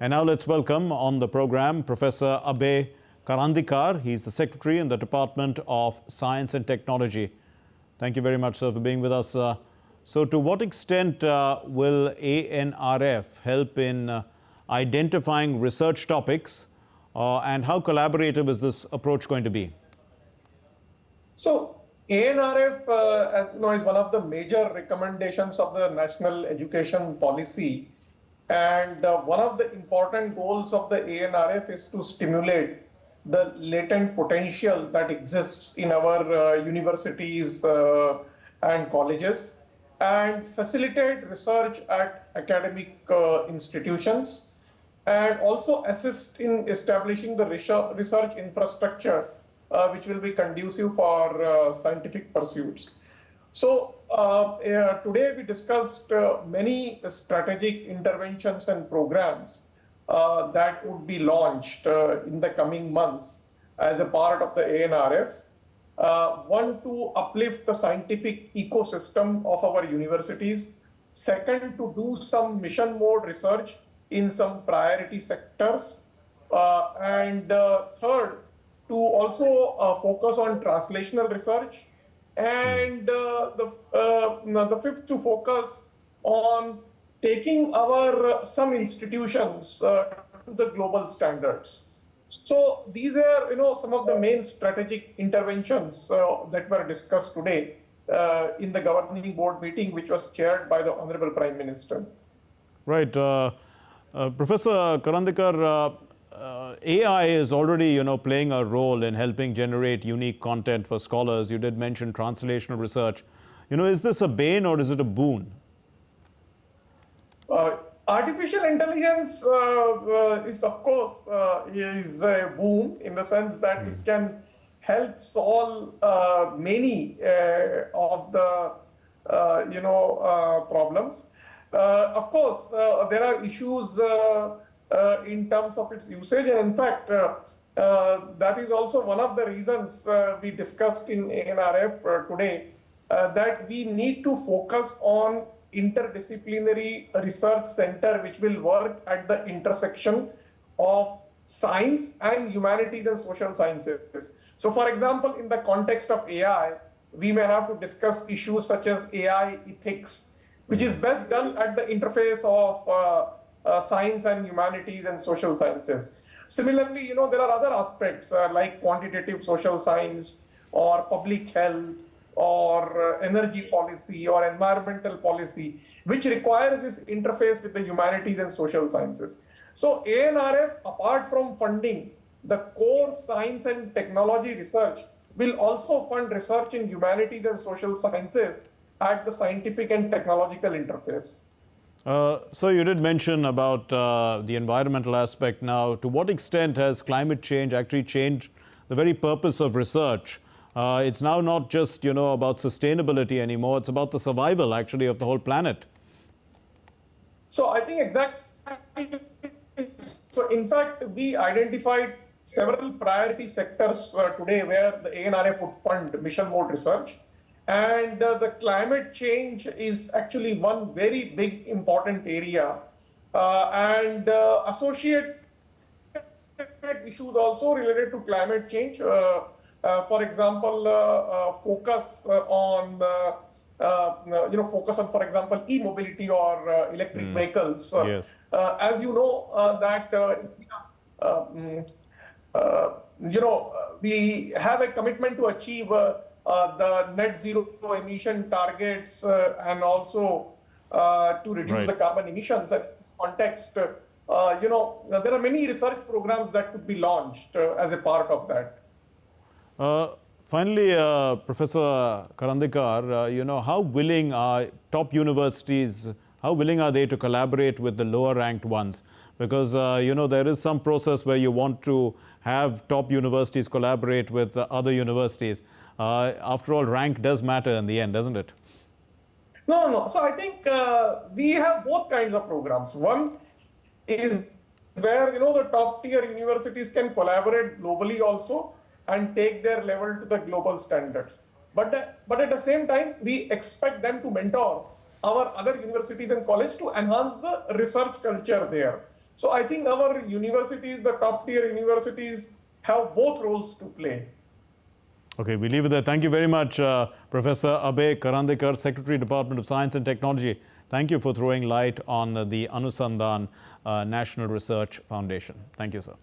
And now let's welcome on the program Professor Abhay Karandikar. He's the Secretary in the Department of Science and Technology. Thank you very much, sir, for being with us. So to what extent will ANRF help in identifying research topics and how collaborative is this approach going to be? So ANRF as you know, is one of the major recommendations of the National Education Policy. And one of the important goals of the ANRF is to stimulate the latent potential that exists in our universities and colleges and facilitate research at academic institutions and also assist in establishing the research infrastructure which will be conducive for scientific pursuits. So today we discussed many strategic interventions and programs that would be launched in the coming months as a part of the ANRF. One, to uplift the scientific ecosystem of our universities. Second, to do some mission mode research in some priority sectors. And third, to also focus on translational research. And the fifth, to focus on taking our some institutions to the global standards. So these are, some of the main strategic interventions that were discussed today in the governing board meeting, which was chaired by the Honorable Prime Minister. Right, Professor Karandikar. AI is already, playing a role in helping generate unique content for scholars. You did mention translational research. Is this a bane or is it a boon? Artificial intelligence is, of course, is a boon in the sense that it can help solve many of the, problems. Of course, there are issues in terms of its usage, and in fact, that is also one of the reasons we discussed in ANRF today, that we need to focus on interdisciplinary research center which will work at the intersection of science and humanities and social sciences. So for example, in the context of AI, we may have to discuss issues such as AI ethics, which is best done at the interface of science and humanities and social sciences. Similarly, there are other aspects like quantitative social science or public health or energy policy or environmental policy, which require this interface with the humanities and social sciences. So ANRF, apart from funding the core science and technology research, will also fund research in humanities and social sciences at the scientific and technological interface. So you did mention about the environmental aspect. Now, to what extent has climate change actually changed the very purpose of research? It's now not just, about sustainability anymore. It's about the survival, actually, of the whole planet. So I think exactly. So in fact, we identified several priority sectors today where the ANRF would fund mission mode research. And the climate change is actually one very big important area. And associated issues also related to climate change. For example, focus on, for example, e-mobility or electric vehicles. Yes. As you know, we have a commitment to achieve the net zero emission targets and also to reduce the carbon emissions. In this context, there are many research programs that could be launched as a part of that. Finally, Professor Karandikar, how willing are top universities, how willing are they to collaborate with the lower ranked ones? Because, there is some process where you want to have top universities collaborate with other universities. After all, rank does matter in the end, doesn't it? No. So I think we have both kinds of programs. One is where, the top tier universities can collaborate globally also and take their level to the global standards. But at the same time, we expect them to mentor our other universities and colleges to enhance the research culture there. So I think our universities, the top tier universities, have both roles to play. Okay, we leave it there. Thank you very much, Professor Abhay Karandikar, Secretary, Department of Science and Technology. Thank you for throwing light on the Anusandhan National Research Foundation. Thank you, sir.